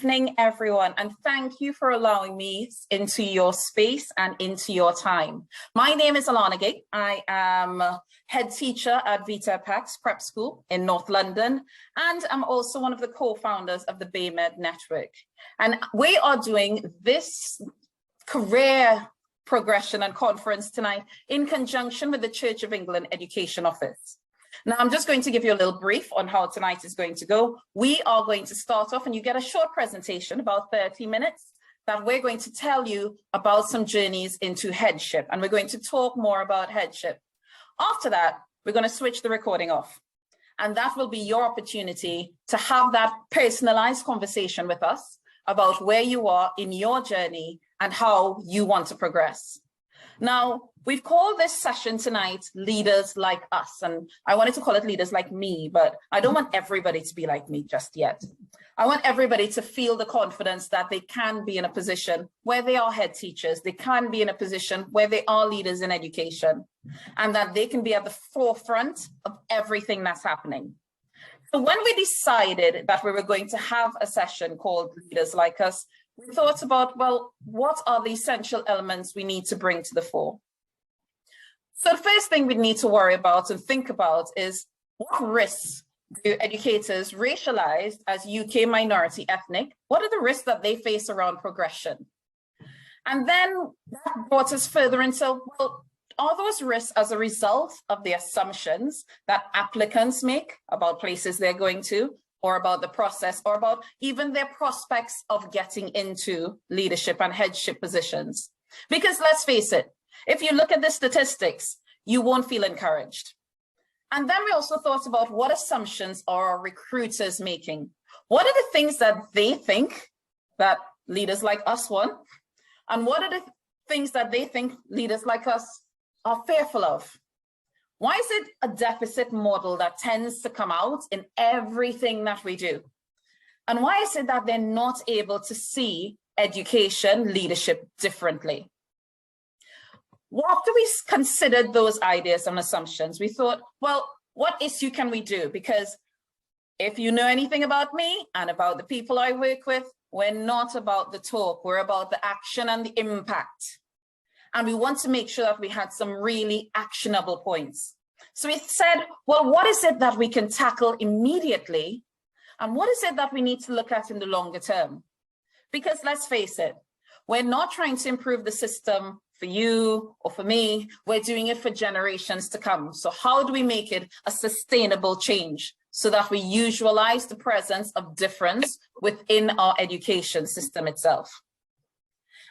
evening, everyone, and thank you for allowing me into your space and into your time. My name is Alana Gay. I am head teacher at Vita Pax Prep School in North London, and I'm also one of the co-founders of the BayMed Network. And we are doing this career progression and conference tonight in conjunction with the Church of England Education Office. Now, I'm just going to give you a little brief on how tonight is going to go. We are going to start off and you get a short presentation, about 30 minutes, that we're going to tell you about some journeys into headship. And we're going to talk more about headship. After that, we're going to switch the recording off. And that will be your opportunity to have that personalized conversation with us about where you are in your journey and how you want to progress. Now, we've called this session tonight Leaders Like Us, and I wanted to call it Leaders Like Me, but I don't want everybody to be like me just yet. I want everybody to feel the confidence that they can be in a position where they are head teachers, they can be in a position where they are leaders in education, and that they can be at the forefront of everything that's happening. So when we decided that we were going to have a session called Leaders Like Us, we thought about, well, what are the essential elements we need to bring to the fore? So the first thing we need to worry about and think about is what risks do educators racialized as UK minority ethnic, what are the risks that they face around progression? And then that brought us further into, well, are those risks as a result of the assumptions that applicants make about places they're going to, or about the process, or about even their prospects of getting into leadership and headship positions? Because let's face it, if you look at the statistics, you won't feel encouraged. And then we also thought about what assumptions are recruiters making? What are the things that they think that leaders like us want? And what are the things that they think leaders like us are fearful of? Why is it a deficit model that tends to come out in everything that we do? And why is it that they're not able to see education leadership differently? Well, after we considered those ideas and assumptions, we thought, well, what issue can we do? Because if you know anything about me and about the people I work with, we're not about the talk, we're about the action and the impact. And we want to make sure that we had some really actionable points. So we said, well, what is it that we can tackle immediately? And what is it that we need to look at in the longer term? Because let's face it, we're not trying to improve the system for you or for me, we're doing it for generations to come. So how do we make it a sustainable change so that we usualize the presence of difference within our education system itself?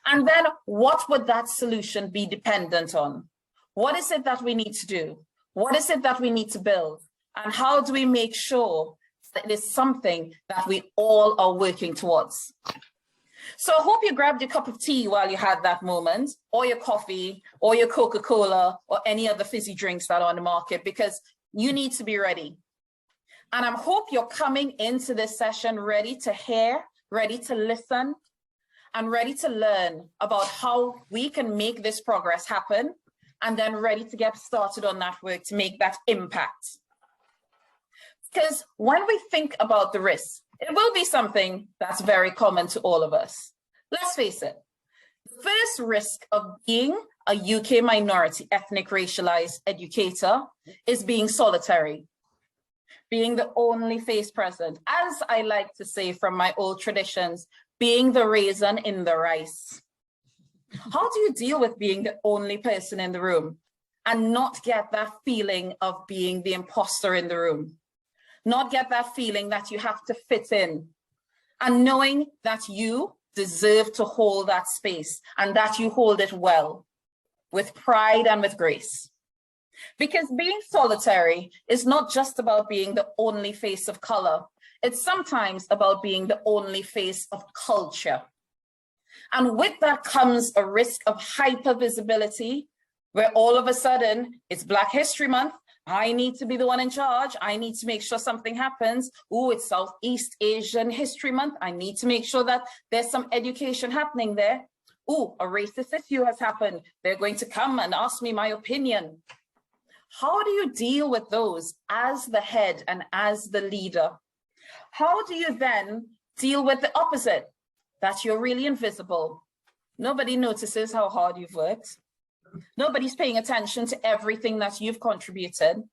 And then what would that solution be dependent on? What is it that we need to do? What is it that we need to build? And how do we make sure that it is something that we all are working towards? So I hope you grabbed your cup of tea while you had that moment, or your coffee, or your Coca-Cola, or any other fizzy drinks that are on the market, because you need to be ready. And I hope you're coming into this session ready to hear, ready to listen, and ready to learn about how we can make this progress happen, and then ready to get started on that work to make that impact. Because when we think about the risks, it will be something that's very common to all of us. Let's face it, the first risk of being a UK minority ethnic racialized educator is being solitary, being the only face present. As I like to say from my old traditions, being the raisin in the rice. How do you deal with being the only person in the room and not get that feeling of being the imposter in the room? Not get that feeling that you have to fit in, and knowing that you deserve to hold that space and that you hold it well, with pride and with grace. Because being solitary is not just about being the only face of color. It's sometimes about being the only face of culture. And with that comes a risk of hypervisibility, where all of a sudden it's Black History Month. I need to be the one in charge. I need to make sure something happens. Oh, it's Southeast Asian History Month. I need to make sure that there's some education happening there. Oh, a racist issue has happened. They're going to come and ask me my opinion. How do you deal with those as the head and as the leader? How do you then Deal with the opposite, that you're really invisible. Nobody notices how hard you've worked. Nobody's paying attention to everything that you've contributed.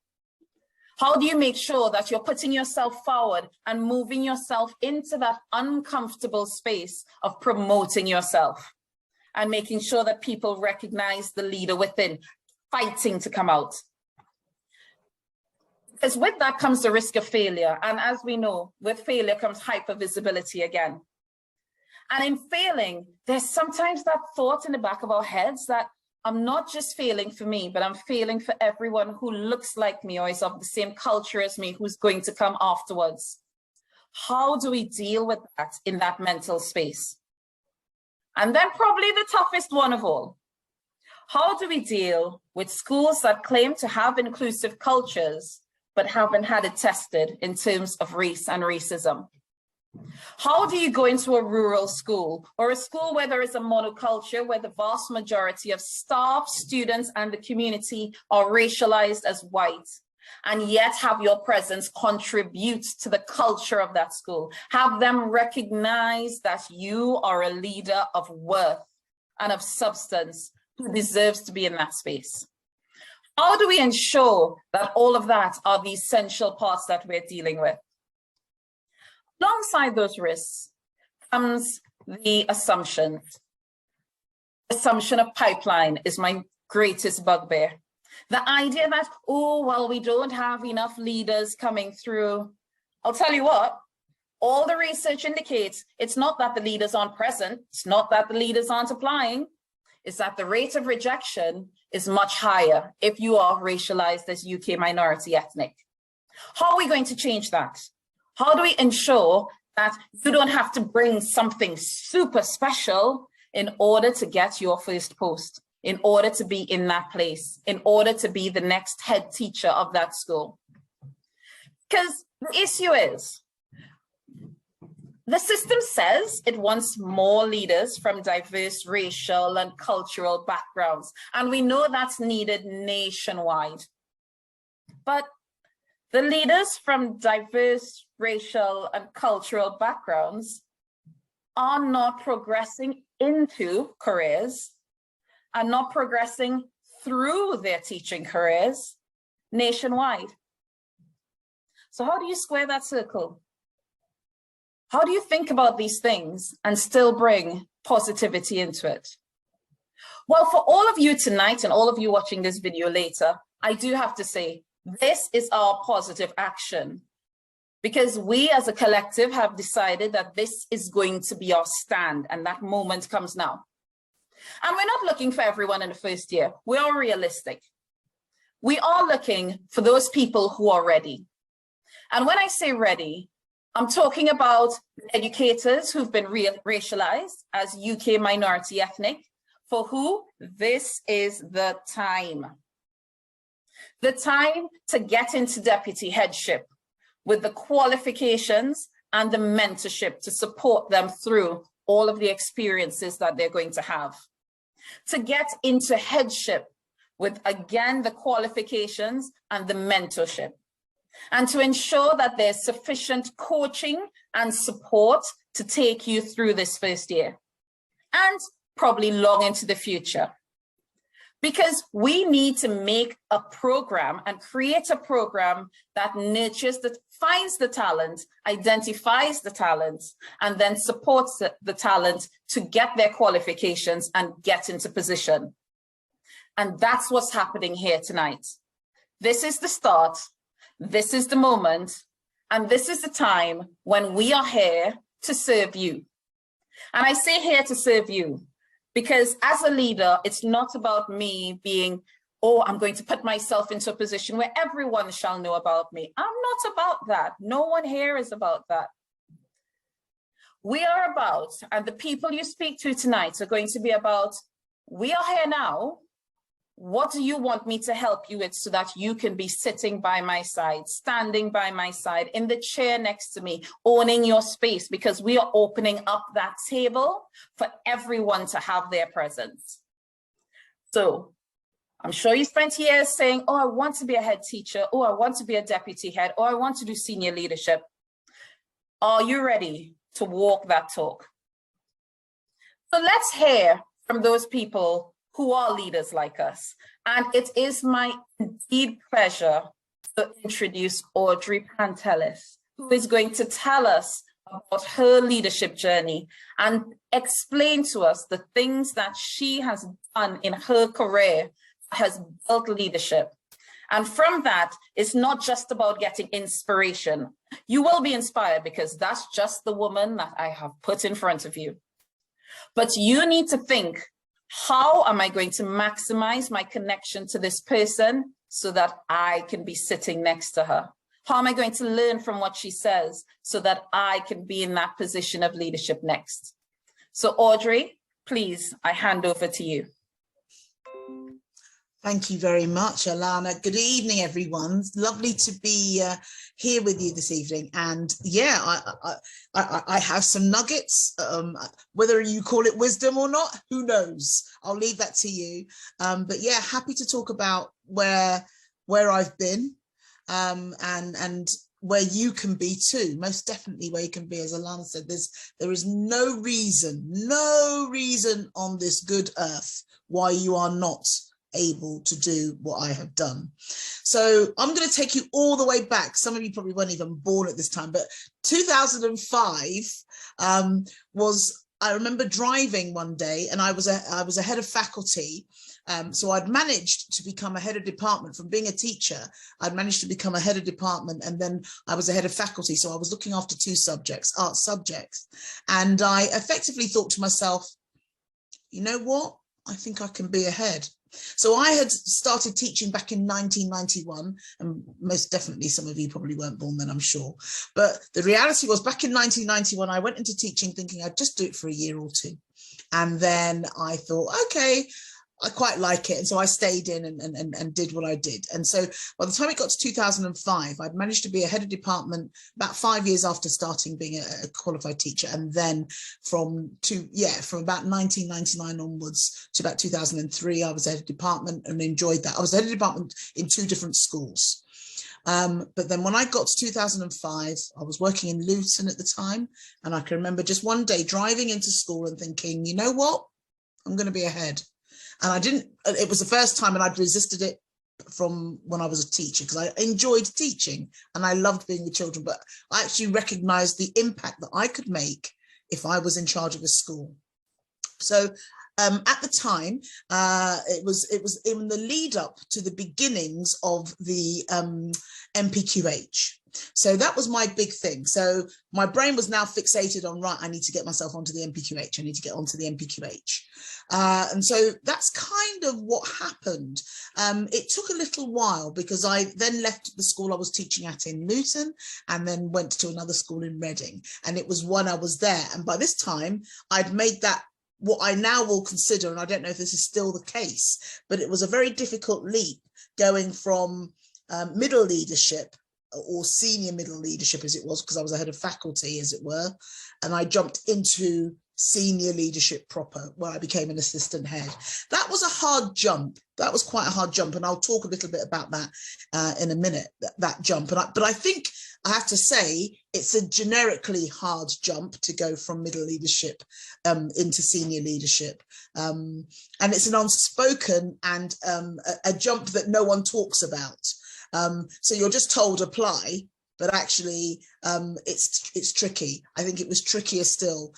How do you make sure that you're putting yourself forward and moving yourself into that uncomfortable space of promoting yourself and making sure that people recognize the leader within, fighting to come out? Because with that comes the risk of failure. And as we know, with failure comes hypervisibility again. And in failing, there's sometimes that thought in the back of our heads that I'm not just failing for me, but I'm failing for everyone who looks like me or is of the same culture as me, who's going to come afterwards. How do we deal with that in that mental space? And then probably the toughest one of all. How do we deal with schools that claim to have inclusive cultures, but haven't had it tested in terms of race and racism? How do you go into a rural school or a school where there is a monoculture, where the vast majority of staff, students, and the community are racialized as white, and yet have your presence contribute to the culture of that school? Have them recognize that you are a leader of worth and of substance who deserves to be in that space. How do we ensure that all of that are the essential parts that we're dealing with? Alongside those risks comes the assumption. Assumption of pipeline is my greatest bugbear. The idea that, oh, well, we don't have enough leaders coming through. I'll tell you what, all the research indicates it's not that the leaders aren't present. It's not that the leaders aren't applying. It's that the rate of rejection is much higher if you are racialized as UK minority ethnic. How are we going to change that? How do we ensure that you don't have to bring something super special in order to get your first post, in order to be in that place, in order to be the next head teacher of that school? Because the issue is, the system says it wants more leaders from diverse racial and cultural backgrounds, and we know that's needed nationwide. But the leaders from diverse racial and cultural backgrounds are not progressing into careers and not progressing through their teaching careers nationwide. So how do you square that circle? How do you think about these things and still bring positivity into it? Well, for all of you tonight and all of you watching this video later, I do have to say, this is our positive action, because we as a collective have decided that this is going to be our stand, and that moment comes now. And we're not looking for everyone in the first year. We are realistic. We are looking for those people who are ready. And when I say ready, I'm talking about educators who've been racialized as UK minority ethnic, for who this is the time. The time to get into deputy headship with the qualifications and the mentorship to support them through all of the experiences that they're going to have. To get into headship with, again, the qualifications and the mentorship. And to ensure that there's sufficient coaching and support to take you through this first year and probably long into the future. Because we need to make a program and create a program that nurtures, that finds the talent, identifies the talent, and then supports the talent to get their qualifications and get into position. And that's what's happening here tonight. This is the start. This is the moment. And this is the time when we are here to serve you. And I say here to serve you, because as a leader, it's not about me being, oh, I'm going to put myself into a position where everyone shall know about me. I'm not about that. No one here is about that. We are about, and the people you speak to tonight are going to be about, we are here now. What do you want me to help you with so that you can be sitting by my side, standing by my side, in the chair next to me, owning your space, because we are opening up that table for everyone to have their presence. So I'm sure you spent years saying, oh, I want to be a head teacher. Oh, I want to be a deputy head. Or I want to do senior leadership. Are you ready to walk that talk. So let's hear from those people who are leaders like us. And it is my indeed pleasure to introduce Audrey Pantelis, who is going to tell us about her leadership journey and explain to us the things that she has done in her career that has built leadership. And from that, it's not just about getting inspiration. You will be inspired because that's just the woman that I have put in front of you. But you need to think, how am I going to maximize my connection to this person so that I can be sitting next to her? How am I going to learn from what she says so that I can be in that position of leadership next? So Audrey, please, I hand over to you. Thank you very much, Alana. Good evening, everyone. It's lovely to be here with you this evening. And yeah, I have some nuggets. Whether you call it wisdom or not, who knows? I'll leave that to you. But yeah, happy to talk about where I've been and where you can be too. Most definitely where you can be. As Alana said, there is no reason on this good earth why you are not able to do what I have done. So I'm going to take you all the way back. Some of you probably weren't even born at this time, but 2005 I remember driving one day, and I was a head of faculty. So I'd managed to become a head of department from being a teacher. I'd managed to become a head of department, and then I was a head of faculty. So I was looking after two subjects, art subjects. And I effectively thought to myself, you know what? I think I can be a head. So I had started teaching back in 1991, and most definitely some of you probably weren't born then, I'm sure. But the reality was, back in 1991, I went into teaching thinking I'd just do it for a year or two. And then I thought, okay, I quite like it. And so I stayed in and did what I did. And so by the time it got to 2005, I'd managed to be a head of department about 5 years after starting being a qualified teacher. And then from about 1999 onwards to about 2003, I was head of department and enjoyed that. I was head of department in 2 different schools. But then when I got to 2005, I was working in Luton at the time. And I can remember just one day driving into school and thinking, you know what, I'm going to be a head. And it was the first time, and I'd resisted it from when I was a teacher, because I enjoyed teaching and I loved being with children, but I actually recognized the impact that I could make if I was in charge of a school. So at the time, it was in the lead up to the beginnings of the MPQH. So that was my big thing. So my brain was now fixated on, right, I need to get myself onto the MPQH. I need to get onto the MPQH. And so that's kind of what happened. It took a little while, because I then left the school I was teaching at in Luton and then went to another school in Reading. And it was when I was there. And by this time, I'd made that what I now will consider, and I don't know if this is still the case, but it was a very difficult leap going from middle leadership, or senior middle leadership as it was, because I was a head of faculty, as it were, and I jumped into senior leadership proper, where I became an assistant head. That was a hard jump. That was quite a hard jump, and I'll talk a little bit about that in a minute, that jump. But I think I have to say it's a generically hard jump to go from middle leadership into senior leadership. And it's an unspoken and a jump that no one talks about. So you're just told apply, but actually it's tricky. I think it was trickier still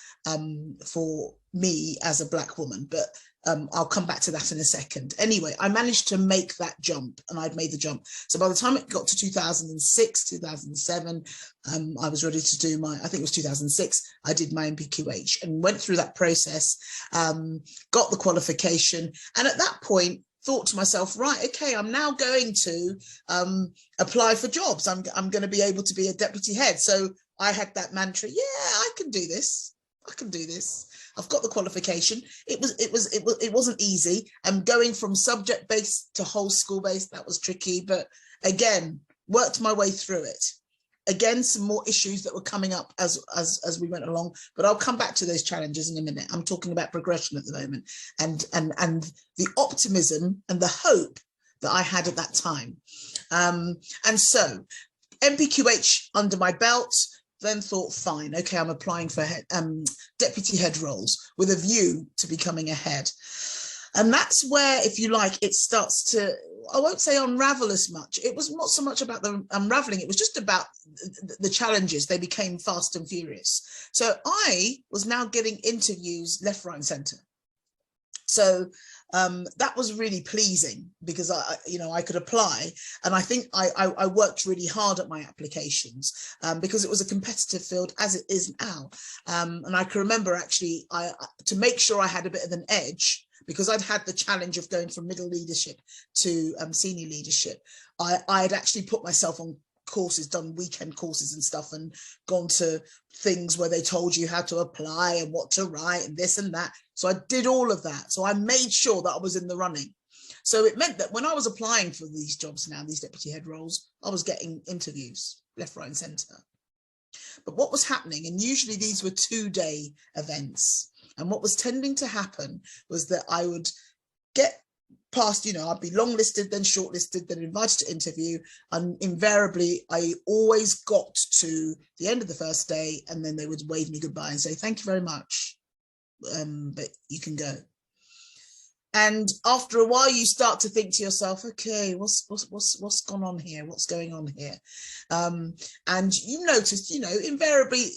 for me as a Black woman, but I'll come back to that in a second. Anyway, I managed to make that jump, and I'd made the jump. So by the time it got to 2006, 2007, I was ready to do I think it was 2006, I did my MPQH and went through that process, got the qualification. And at that point, thought to myself, right, okay, I'm now going to apply for jobs. I'm going to be able to be a deputy head. So I had that mantra, yeah, I can do this. I can do this. I've got the qualification. It wasn't easy. And going from subject-based to whole school-based, that was tricky. But again, worked my way through it. Again, some more issues that were coming up as we went along, but I'll come back to those challenges in a minute. I'm talking about progression at the moment, and the optimism and the hope that I had at that time. And so MPQH under my belt, then thought, fine, okay, I'm applying for deputy head roles with a view to becoming a head. And that's where, if you like, it starts to, I won't say unravel as much. It was not so much about the unraveling. It was just about the challenges. They became fast and furious. So I was now getting interviews left, right, and centre. So that was really pleasing, because I could apply, and I think I worked really hard at my applications, because it was a competitive field, as it is now. And I can remember, actually, to make sure I had a bit of an edge, because I'd had the challenge of going from middle leadership to senior leadership. I had actually put myself on courses, done weekend courses and stuff, and gone to things where they told you how to apply and what to write and this and that. So I did all of that. So I made sure that I was in the running. So it meant that when I was applying for these jobs now, these deputy head roles, I was getting interviews left, right, and centre. But what was happening, and usually these were 2-day events, and what was tending to happen was that I would get past, I'd be longlisted, then shortlisted, then invited to interview, and invariably I always got to the end of the first day, and then they would wave me goodbye and say, thank you very much, but you can go. And after a while, you start to think to yourself, okay, what's gone on here? What's going on here? And you noticed, invariably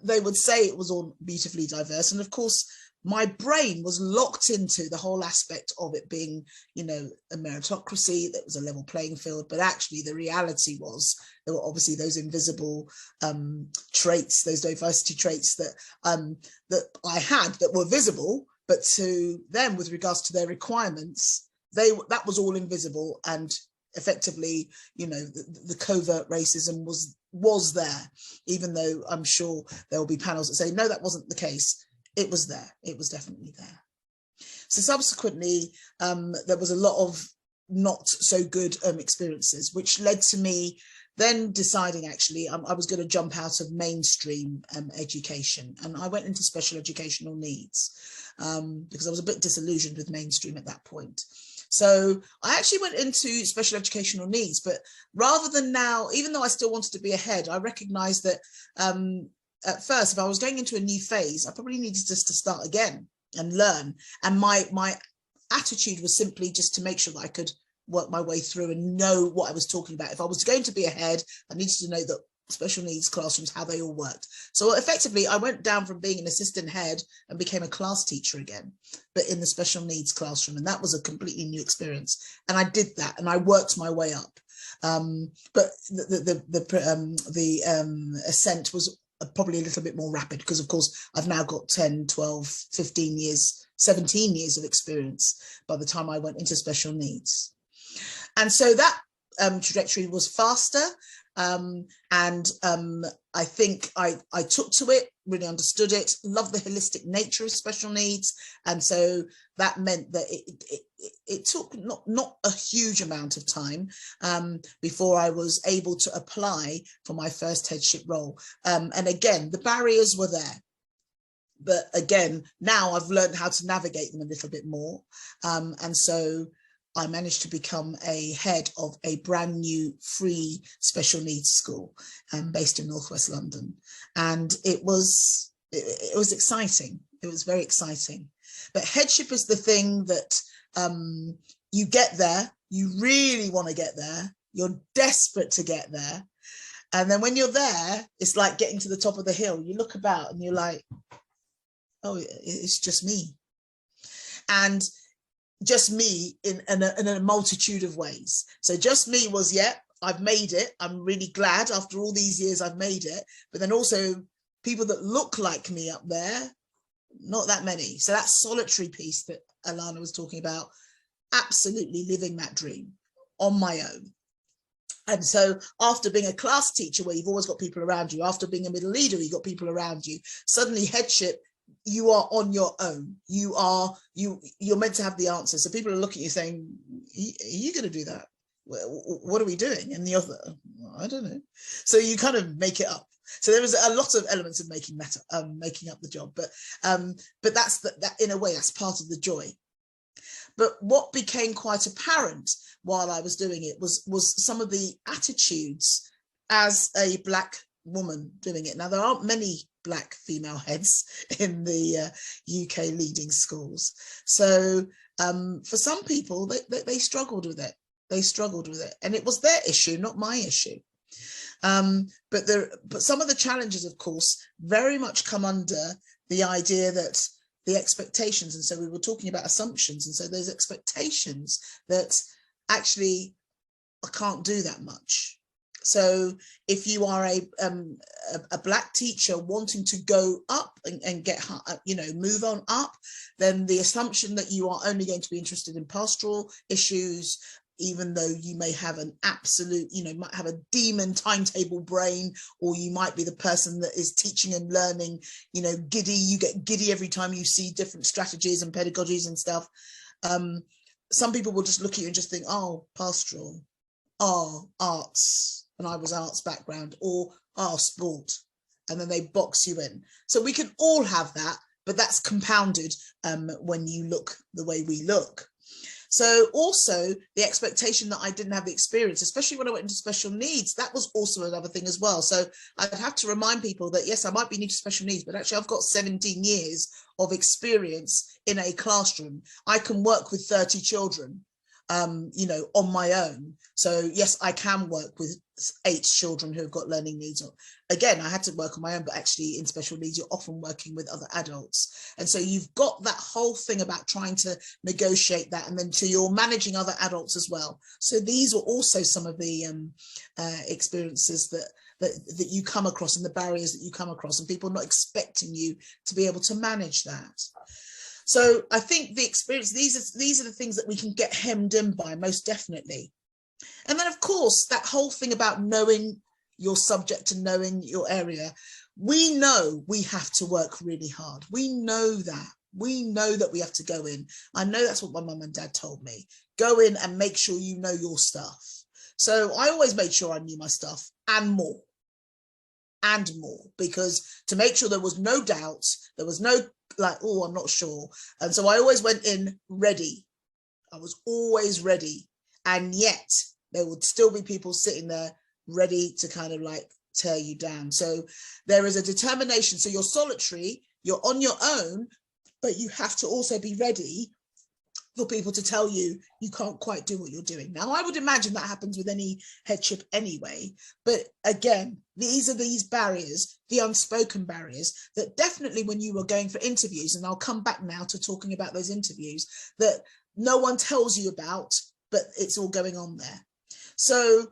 they would say it was all beautifully diverse. And of course, my brain was locked into the whole aspect of it being, a meritocracy, that was a level playing field. But actually, the reality was there were obviously those invisible traits, those diversity traits that I had that were visible, but to them, with regards to their requirements, that was all invisible. And effectively, the covert racism was there, even though I'm sure there will be panels that say, no, that wasn't the case. It was there. It was definitely there. So subsequently, there was a lot of not so good experiences, which led to me then deciding, actually, I was going to jump out of mainstream education. And I went into special educational needs because I was a bit disillusioned with mainstream at that point. So I actually went into special educational needs, but rather than now, even though I still wanted to be ahead, I recognized that at first, if I was going into a new phase, I probably needed just to start again and learn. And my attitude was simply just to make sure that I could work my way through and know what I was talking about. If I was going to be ahead, I needed to know that special needs classrooms, how they all worked. So effectively, I went down from being an assistant head and became a class teacher again, but in the special needs classroom. And that was a completely new experience. And I did that, and I worked my way up. But the ascent was probably a little bit more rapid, because of course I've now got 10, 12, 15 years, 17 years of experience by the time I went into special needs. And so that trajectory was faster. And I think I took to it, really understood it, loved the holistic nature of special needs. And so that meant that it took not a huge amount of time before I was able to apply for my first headship role. And again, the barriers were there. But again, now I've learned how to navigate them a little bit more. And so I managed to become a head of a brand new free special needs school based in Northwest London. And it was exciting. It was very exciting. But headship is the thing that you get there, you really want to get there, you're desperate to get there. And then when you're there, it's like getting to the top of the hill. You look about and you're like, oh, it's just me. And just me in a multitude of ways. So just me was, yeah, I've made it. I'm really glad after all these years I've made it. But then also people that look like me up there, not that many. So that solitary piece that Alana was talking about, absolutely living that dream on my own. And so after being a class teacher where you've always got people around you, after being a middle leader, you've got people around you, suddenly headship, you are on your own. You're meant to have the answer. So people are looking at you saying, are you going to do that? What are we doing? And the other, I don't know. So you kind of make it up. So there was a lot of elements of making up the job, but that's that in a way, that's part of the joy. But what became quite apparent while I was doing it was some of the attitudes as a Black woman doing it. Now, there aren't many Black female heads in the UK leading schools. So for some people, they struggled with it. They struggled with it. And it was their issue, not my issue. But some of the challenges, of course, very much come under the idea that the expectations, and so we were talking about assumptions, and so there's expectations that actually I can't do that much. So if you are a Black teacher wanting to go up and get, move on up, then the assumption that you are only going to be interested in pastoral issues, even though you may have an absolute, might have a demon timetable brain, or you might be the person that is teaching and learning, giddy, you get giddy every time you see different strategies and pedagogies and stuff. Some people will just look at you and just think, oh, pastoral, oh, arts, and I was arts background, or sport, and then they box you in. So we can all have that, but that's compounded when you look the way we look. So also the expectation that I didn't have the experience, especially when I went into special needs, that was also another thing as well. So I'd have to remind people that, yes, I might be new to special needs, but actually I've got 17 years of experience in a classroom. I can work with 30 children, on my own. So yes, I can work with 8 children who have got learning needs. Again, I had to work on my own, but actually in special needs, you're often working with other adults. And so you've got that whole thing about trying to negotiate that. And then so you're managing other adults as well. So these are also some of the experiences that you come across, and the barriers that you come across, and people not expecting you to be able to manage that. So I think the experience, these are the things that we can get hemmed in by, most definitely. And then, of course, that whole thing about knowing your subject and knowing your area, we know we have to work really hard. We know that. We know that we have to go in. I know that's what my mum and dad told me. Go in and make sure you know your stuff. So I always made sure I knew my stuff and more. And more, because to make sure there was no doubt, there was no oh, I'm not sure. And so I always went in ready. I was always ready. And yet there would still be people sitting there ready to kind of tear you down. So there is a determination. So you're solitary, you're on your own, but you have to also be ready for people to tell you you can't quite do what you're doing. Now, I would imagine that happens with any headship anyway. But again, these are these barriers, the unspoken barriers, that definitely when you were going for interviews, and I'll come back now to talking about those interviews, that no one tells you about, but it's all going on there. So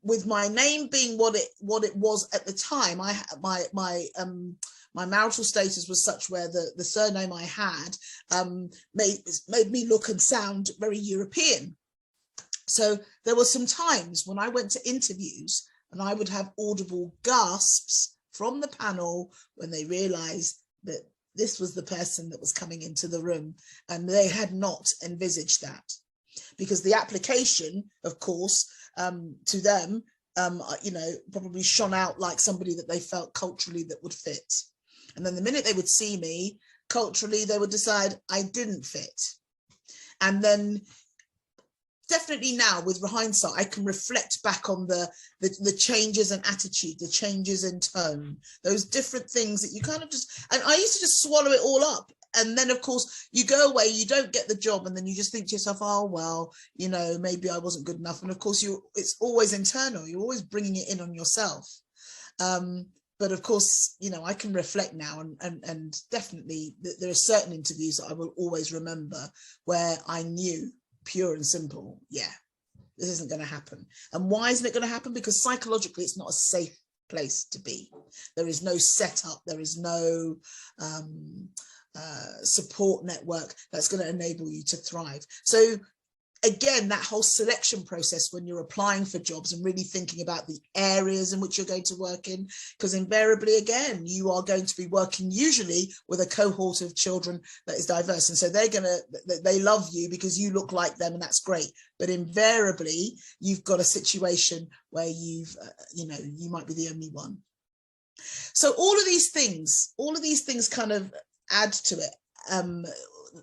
with my name being what it was at the time, I my marital status was such where the surname I had made me look and sound very European. So there were some times when I went to interviews and I would have audible gasps from the panel when they realized that this was the person that was coming into the room, and they had not envisaged that. Because the application, of course, to them, probably shone out like somebody that they felt culturally that would fit. And then the minute they would see me, culturally, they would decide I didn't fit. And then definitely now, with hindsight, I can reflect back on the changes in attitude, the changes in tone, those different things that you kind of just, and I used to just swallow it all up. And then, of course, you go away, you don't get the job, and then you just think to yourself, oh, well, maybe I wasn't good enough. And of course, it's always internal. You're always bringing it in on yourself. But of course, I can reflect now, and definitely there are certain interviews that I will always remember where I knew, pure and simple, yeah, this isn't going to happen. And why isn't it going to happen? Because psychologically, it's not a safe place to be. There is no setup. There is no support network that's going to enable you to thrive. So again, that whole selection process when you're applying for jobs and really thinking about the areas in which you're going to work in, because invariably, again, you are going to be working usually with a cohort of children that is diverse. And so they love you because you look like them, and that's great. But invariably, you've got a situation where you might be the only one. So all of these things kind of add to it.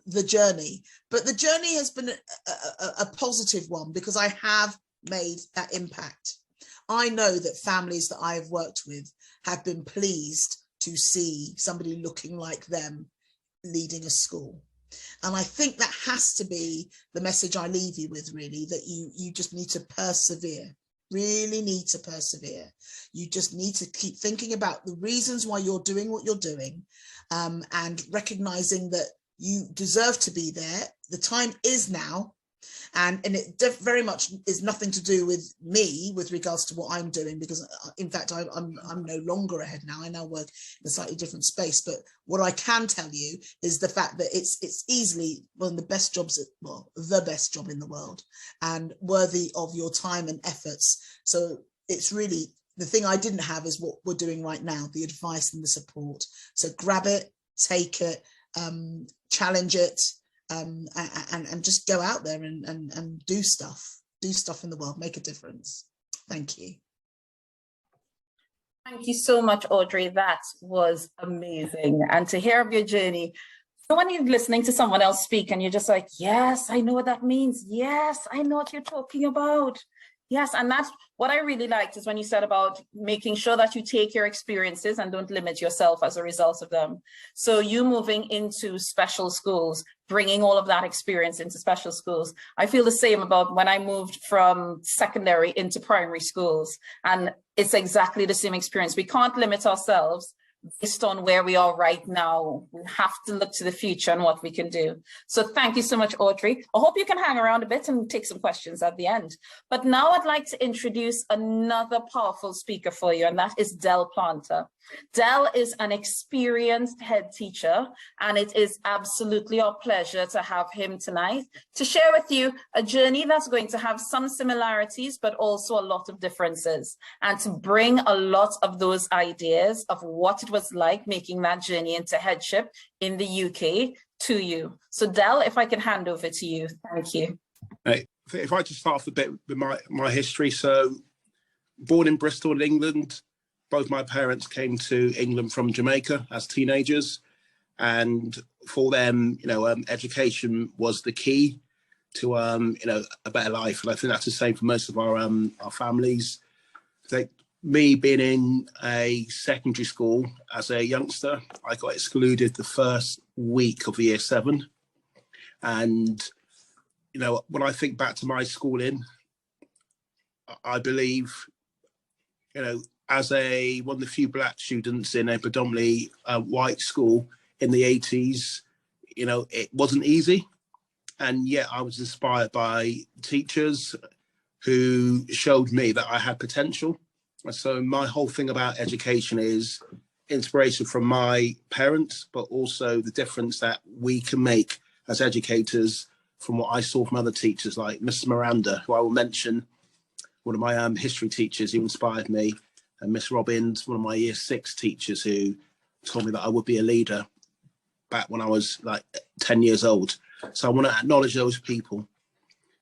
The journey, but the journey has been a positive one, because I have made that impact. I know that families that I have worked with have been pleased to see somebody looking like them leading a school. And I think that has to be the message I leave you with, really, that you just need to persevere, really need to persevere. You just need to keep thinking about the reasons why you're doing what you're doing, and recognizing that you deserve to be there. The time is now. And it very much is nothing to do with me with regards to what I'm doing, because in fact I'm no longer a head now. I now work in a slightly different space. But what I can tell you is the fact that it's easily one of the best jobs, well, the best job in the world, and worthy of your time and efforts. So it's really, the thing I didn't have is what we're doing right now, the advice and the support. So grab it, take it, challenge it. And just go out there and do stuff in the world, make a difference. Thank you. Thank you so much, Audrey. That was amazing. And to hear of your journey, so when you're listening to someone else speak and you're just like, yes, I know what that means. Yes, I know what you're talking about. Yes, and that's what I really liked, is when you said about making sure that you take your experiences and don't limit yourself as a result of them. So you moving into special schools, bringing all of that experience into special schools. I feel the same about when I moved from secondary into primary schools, and it's exactly the same experience. We can't limit ourselves based on where we are right now. We have to look to the future and what we can do. So thank you so much, Audrey. I hope you can hang around a bit and take some questions at the end. But now I'd like to introduce another powerful speaker for you, and that is Del Planter. Del is an experienced head teacher, and it is absolutely our pleasure to have him tonight to share with you a journey that's going to have some similarities, but also a lot of differences, and to bring a lot of those ideas of what it was like making that journey into headship in the UK to you. So Del, if I can hand over to you. Thank you. Hey, if I just start off a bit with my history. So born in Bristol in England. Both my parents came to England from Jamaica as teenagers, and for them, education was the key to, a better life. And I think that's the same for most of our families. Me being in a secondary school as a youngster, I got excluded the first week of year 7. And, when I think back to my schooling, I believe, as one of the few black students in a predominantly white school in the 80s, it wasn't easy. And yet I was inspired by teachers who showed me that I had potential. And so my whole thing about education is inspiration from my parents, but also the difference that we can make as educators from what I saw from other teachers like Mrs. Miranda, who I will mention, one of my history teachers who inspired me, and Miss Robbins, one of my year 6 teachers who told me that I would be a leader back when I was like 10 years old. So I want to acknowledge those people.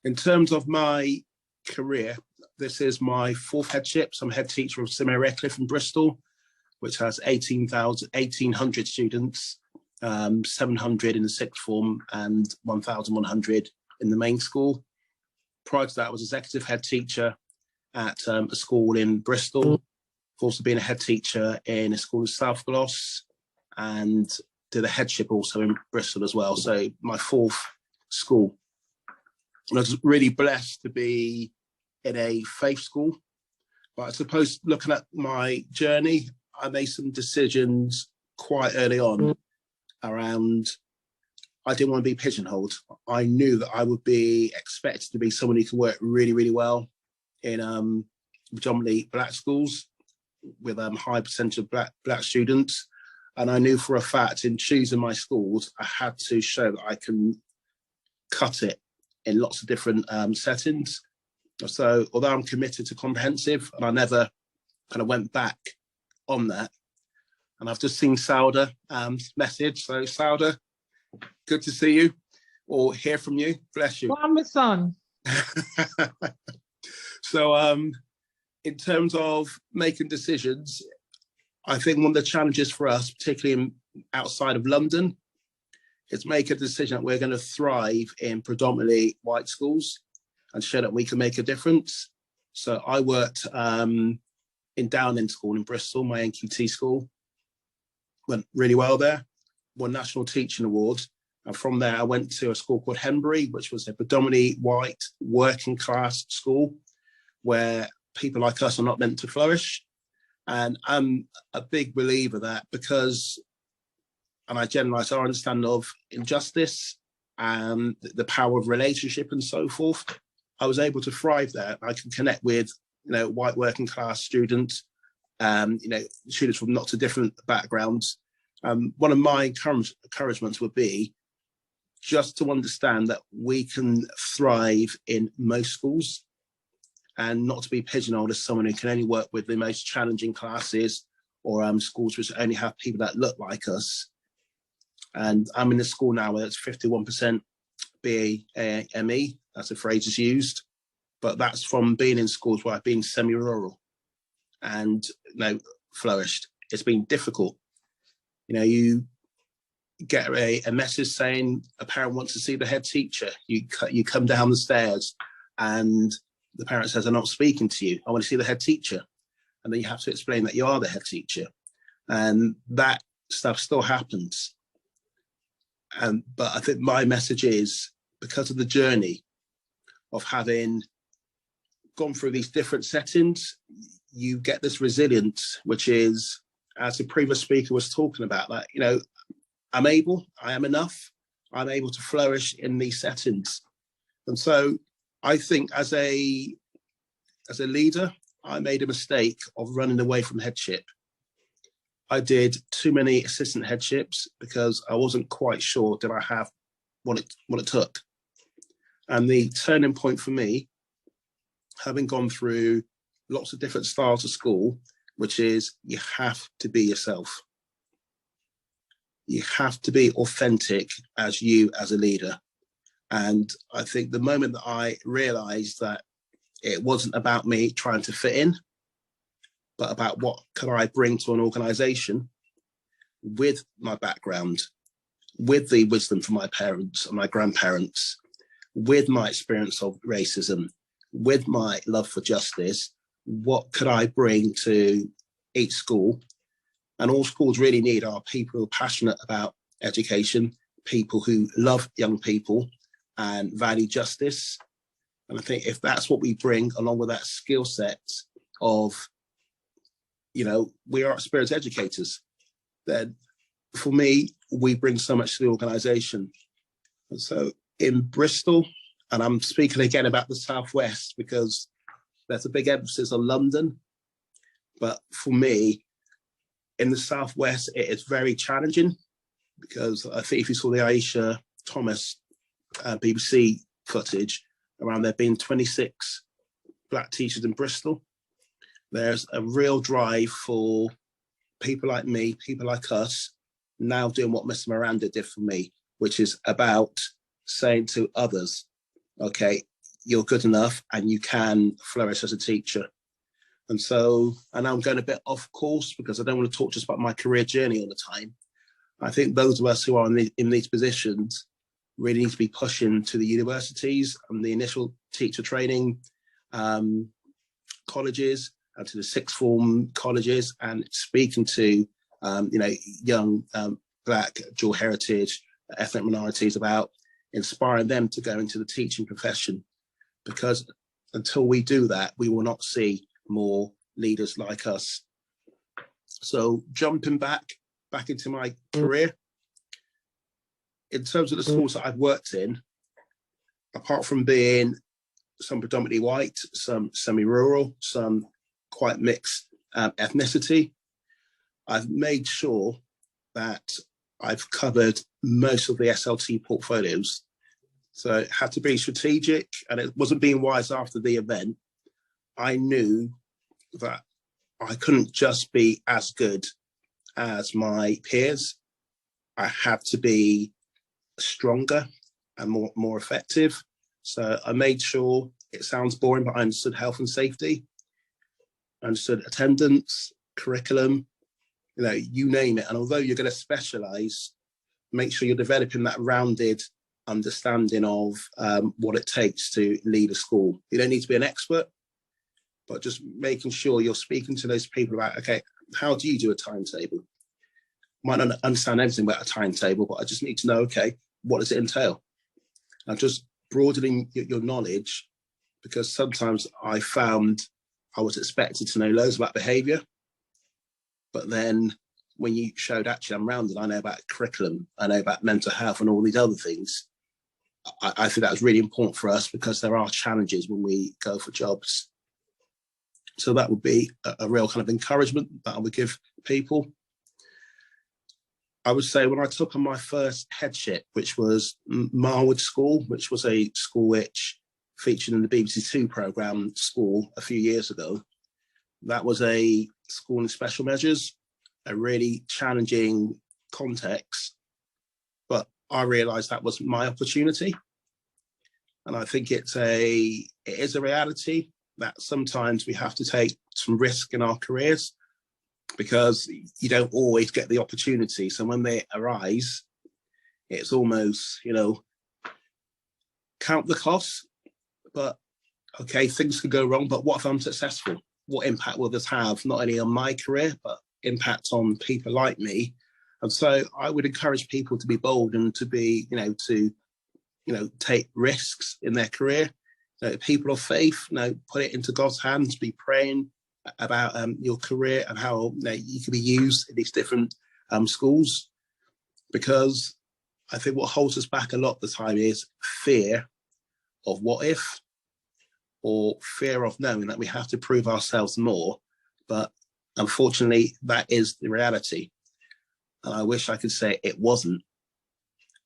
In terms of my career, this is my 4th headship. So I'm head teacher of St Mary Redcliffe in Bristol, which has 1,800 students, 700 in the 6th form and 1,100 in the main school. Prior to that, I was executive head teacher at a school in Bristol. I've also been a head teacher in a school in South Gloss, and did a headship also in Bristol as well. So my 4th school. And I was really blessed to be in a faith school. But I suppose looking at my journey, I made some decisions quite early on around, I didn't want to be pigeonholed. I knew that I would be expected to be someone who can work really, really well in predominantly black schools with high percentage of black students. And I knew for a fact in choosing my schools, I had to show that I can cut it in lots of different settings. So although I'm committed to comprehensive, and I never kind of went back on that. And I've just seen Sauda message. So Sauda, good to see you or hear from you. Bless you. Well, my son. So in terms of making decisions, I think one of the challenges for us, particularly outside of London, is make a decision that we're going to thrive in predominantly white schools and show that we can make a difference. So I worked in Downing School in Bristol, my NQT school. Went really well there, won National Teaching Award. And from there, I went to a school called Henbury, which was a predominantly white working class school where people like us are not meant to flourish. And I'm a big believer that because, and I generalize our understanding of injustice and the power of relationship and so forth, I was able to thrive there. I can connect with, white working class students, students from lots of different backgrounds. One of my encouragements would be just to understand that we can thrive in most schools and not to be pigeonholed as someone who can only work with the most challenging classes or schools which only have people that look like us. And I'm in a school now where it's 51% BAME, that's a phrase is used, but that's from being in schools where I've been semi-rural and flourished. It's been difficult. You get a message saying a parent wants to see the head teacher. You come down the stairs and the parent says, I'm not speaking to you. I want to see the head teacher. And then you have to explain that you are the head teacher. And that stuff still happens. But I think my message is, because of the journey of having gone through these different settings, you get this resilience, which is, as the previous speaker was talking about, that, I am enough, I'm able to flourish in these settings. And so I think as a leader, I made a mistake of running away from headship. I did too many assistant headships because I wasn't quite sure did I have what it took. And the turning point for me, having gone through lots of different styles of school, which is you have to be yourself. You have to be authentic as you as a leader. And I think the moment that I realized that it wasn't about me trying to fit in, but about what can I bring to an organization with my background, with the wisdom from my parents and my grandparents, with my experience of racism, with my love for justice, what could I bring to each school? And all schools really need are people who are passionate about education, people who love young people and value justice. And I think if that's what we bring, along with that skill set of, we are experienced educators, then for me, we bring so much to the organisation. And so in Bristol, and I'm speaking again about the Southwest because there's a big emphasis on London, but for me, in the Southwest, it is very challenging because I think if you saw the Aisha Thomas BBC footage around there being 26 black teachers in Bristol, there's a real drive for people like me, people like us, now doing what Mr. Miranda did for me, which is about saying to others, okay, you're good enough and you can flourish as a teacher. And so, and I'm going a bit off course because I don't want to talk just about my career journey all the time. I think those of us who are in these positions really need to be pushing to the universities and the initial teacher training colleges and to the sixth form colleges and speaking to, young black, dual heritage, ethnic minorities about inspiring them to go into the teaching profession. Because until we do that, we will not see more leaders like us. So jumping back into my career, in terms of the schools that I've worked in, apart from being some predominantly white, some semi-rural, some quite mixed ethnicity, I've made sure that I've covered most of the SLT portfolios. So it had to be strategic, and it wasn't being wise after the event. I knew that I couldn't just be as good as my peers. I had to be stronger and more effective. So I made sure, it sounds boring, but I understood health and safety, I understood attendance, curriculum, you name it. And although you're going to specialize, make sure you're developing that rounded understanding of what it takes to lead a school. You don't need to be an expert, but just making sure you're speaking to those people about, okay, how do you do a timetable? Might not understand everything about a timetable, but I just need to know, okay, what does it entail? And just broadening your knowledge, because sometimes I found I was expected to know loads about behaviour, but then when you showed actually I'm rounded, I know about curriculum, I know about mental health and all these other things. I think that was really important for us because there are challenges when we go for jobs. So that would be a real kind of encouragement that I would give people. I would say when I took on my first headship, which was Marwood School, which was a school which featured in the BBC Two programme School a few years ago. That was a school in special measures, a really challenging context, but I realised that was my opportunity. And I think it is a reality that sometimes we have to take some risk in our careers because you don't always get the opportunity. So when they arise, it's almost, count the costs, but okay, things could go wrong, but what if I'm successful? What impact will this have, not only on my career, but impact on people like me? And so I would encourage people to be bold and to be, take risks in their career. People of faith, put it into God's hands, be praying about your career and how you can be used in these different schools. Because I think what holds us back a lot of the time is fear of what if, or fear of knowing that we have to prove ourselves more. But unfortunately, that is the reality. And I wish I could say it wasn't,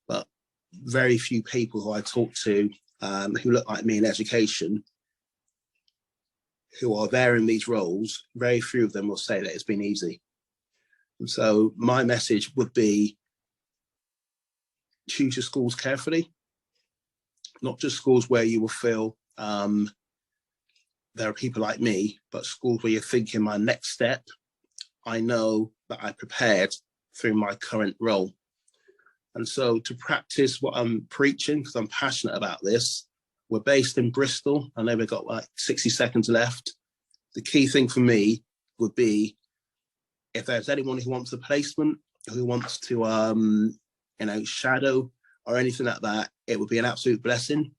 but very few people who I talk to who look like me in education, who are there in these roles, very few of them will say that it's been easy. And so my message would be, choose your schools carefully, not just schools where you will feel there are people like me, but schools where you're thinking my next step, I know that I prepared through my current role. And so to practice what I'm preaching, because I'm passionate about this, we're based in Bristol. I know we've got like 60 seconds left. The key thing for me would be, if there's anyone who wants a placement, who wants to, shadow or anything like that, it would be an absolute blessing,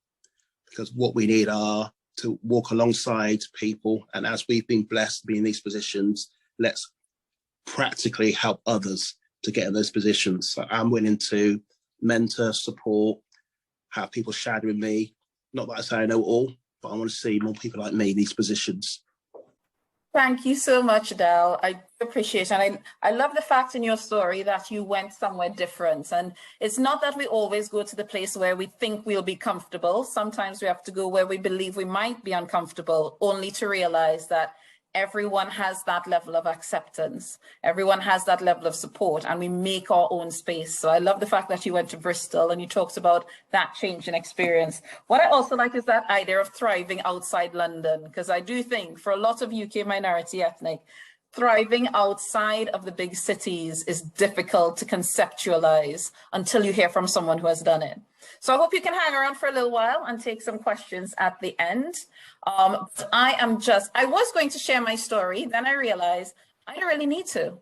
because what we need are to walk alongside people. And as we've been blessed to be in these positions, let's practically help others to get in those positions. So I'm willing to mentor, support, have people shadowing me. Not that I say I know it all, but I want to see more people like me in these positions. Thank you so much, Del. I appreciate it. And I love the fact in your story that you went somewhere different. And it's not that we always go to the place where we think we'll be comfortable. Sometimes we have to go where we believe we might be uncomfortable, only to realize that everyone has that level of acceptance. Everyone has that level of support, and we make our own space. So I love the fact that you went to Bristol and you talked about that change in experience. What I also like is that idea of thriving outside London, because I do think for a lot of UK minority ethnic, thriving outside of the big cities is difficult to conceptualize until you hear from someone who has done it. So I hope you can hang around for a little while and take some questions at the end. But I was going to share my story, then I realized I don't really need to,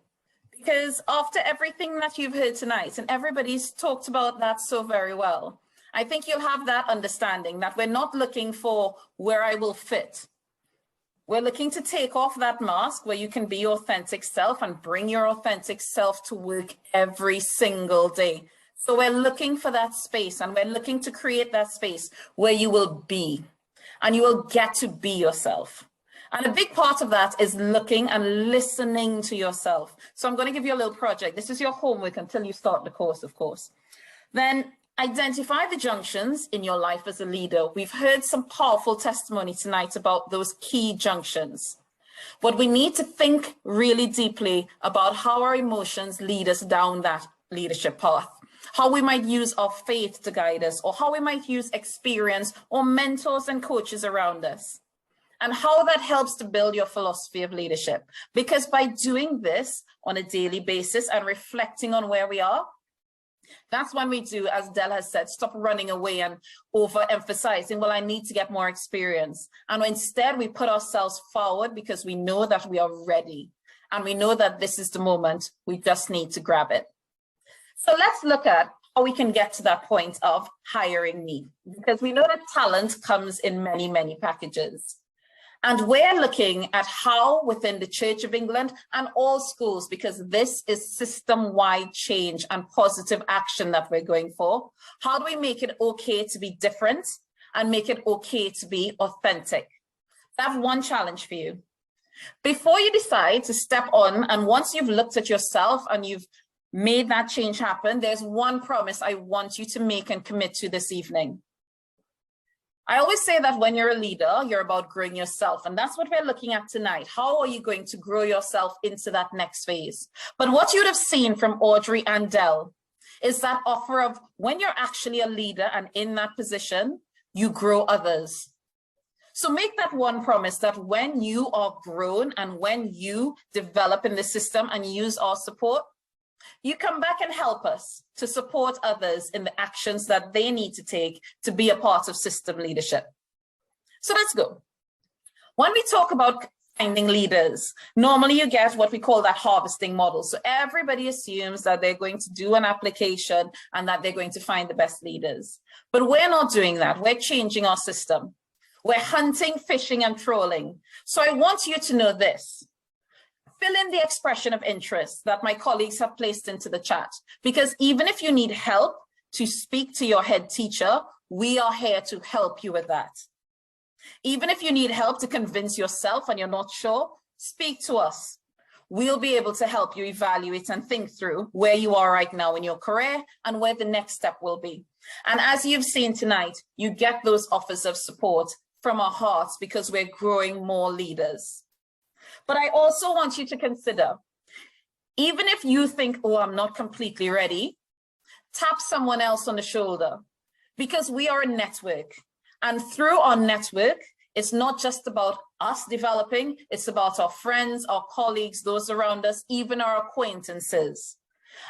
because after everything that you've heard tonight, and everybody's talked about that so very well, I think you'll have that understanding that we're not looking for where I will fit. We're looking to take off that mask where you can be your authentic self and bring your authentic self to work every single day. So we're looking for that space, and we're looking to create that space where you will be, and you will get to be yourself. And a big part of that is looking and listening to yourself. So I'm going to give you a little project. This is your homework until you start the course, of course. Then identify the junctions in your life as a leader. We've heard some powerful testimony tonight about those key junctions. But we need to think really deeply about how our emotions lead us down that leadership path, how we might use our faith to guide us, or how we might use experience or mentors and coaches around us, and how that helps to build your philosophy of leadership. Because by doing this on a daily basis and reflecting on where we are, That's when we do, as Del has said, stop running away and overemphasizing, well, I need to get more experience. And instead we put ourselves forward because we know that we are ready. And we know that this is the moment. We just need to grab it. So let's look at how we can get to that point of hiring me, because we know that talent comes in many, many packages. And we're looking at how within the Church of England and all schools, because this is system-wide change and positive action that we're going for, how do we make it okay to be different and make it okay to be authentic? I have one challenge for you. Before you decide to step on, and once you've looked at yourself and you've made that change happen, there's one promise I want you to make and commit to this evening. I always say that when you're a leader, you're about growing yourself. And that's what we're looking at tonight. How are you going to grow yourself into that next phase? But what you'd have seen from Audrey and Del is that offer of when you're actually a leader and in that position, you grow others. So make that one promise that when you are grown and when you develop in the system and use our support, you come back and help us to support others in the actions that they need to take to be a part of system leadership. So let's go. When we talk about finding leaders, normally you get what we call that harvesting model. So everybody assumes that they're going to do an application and that they're going to find the best leaders. But we're not doing that. We're changing our system. We're hunting, fishing, and trolling. So I want you to know this. Fill in the expression of interest that my colleagues have placed into the chat, because even if you need help to speak to your head teacher, we are here to help you with that. Even if you need help to convince yourself and you're not sure, speak to us. We'll be able to help you evaluate and think through where you are right now in your career and where the next step will be. And as you've seen tonight, you get those offers of support from our hearts because we're growing more leaders. But I also want you to consider, even if you think, oh, I'm not completely ready, tap someone else on the shoulder, because we are a network. And through our network, it's not just about us developing, it's about our friends, our colleagues, those around us, even our acquaintances,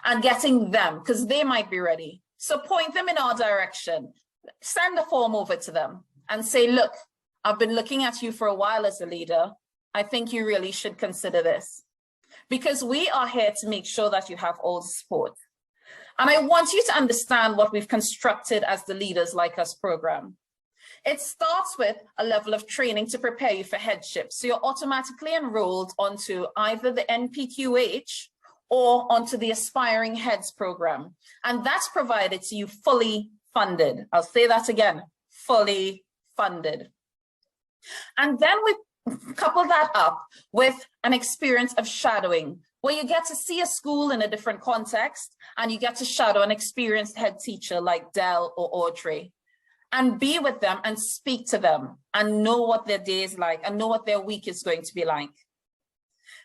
and getting them, because they might be ready. So point them in our direction, send a form over to them and say, look, I've been looking at you for a while as a leader. I think you really should consider this, because we are here to make sure that you have all the support. And I want you to understand what we've constructed as the Leaders Like Us program. It starts with a level of training to prepare you for headship. So you're automatically enrolled onto either the NPQH or onto the Aspiring Heads program. And that's provided to you fully funded. I'll say that again, fully funded. And then we couple that up with an experience of shadowing, where you get to see a school in a different context and you get to shadow an experienced head teacher like Del or Audrey and be with them and speak to them and know what their day is like and know what their week is going to be like.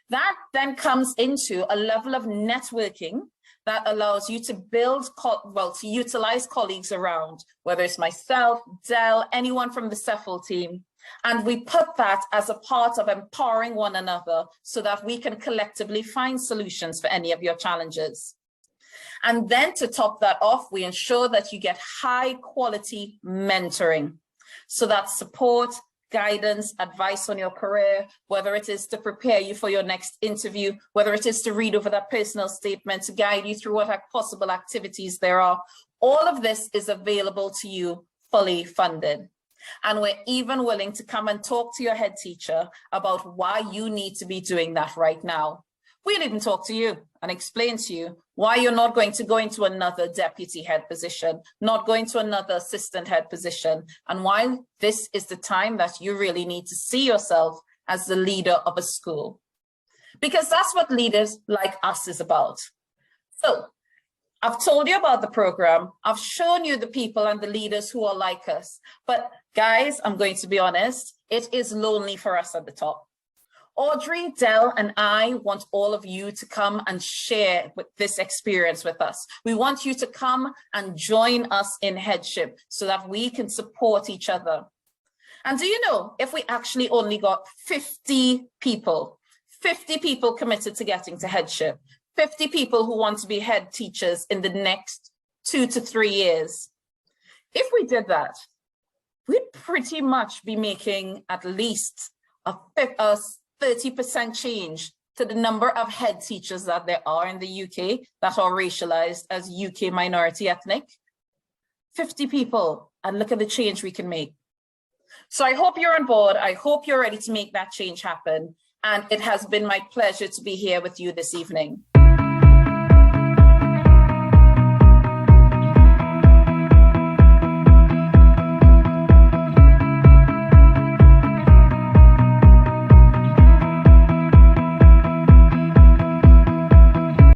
That then comes into a level of networking that allows you to build, to utilize colleagues around, whether it's myself, Del, anyone from the CEFL team. And we put that as a part of empowering one another so that we can collectively find solutions for any of your challenges. And then to top that off, we ensure that you get high quality mentoring. So that support, guidance, advice on your career, whether it is to prepare you for your next interview, whether it is to read over that personal statement, to guide you through what possible activities there are. All of this is available to you fully funded. And we're even willing to come and talk to your head teacher about why you need to be doing that right now. We'll even talk to you and explain to you why you're not going to go into another deputy head position, not going to another assistant head position, and why this is the time that you really need to see yourself as the leader of a school. Because that's what Leaders Like Us is about. So I've told you about the program. I've shown you the people and the leaders who are like us. But guys, I'm going to be honest, it is lonely for us at the top. Audrey, Del, and I want all of you to come and share with this experience with us. We want you to come and join us in Headship so that we can support each other. And do you know, if we actually only got 50 people committed to getting to Headship, 50 people who want to be head teachers in the next 2 to 3 years. If we did that, we'd pretty much be making at least a 30% change to the number of head teachers that there are in the UK that are racialized as UK minority ethnic. 50 people, and look at the change we can make. So I hope you're on board. I hope you're ready to make that change happen. And it has been my pleasure to be here with you this evening.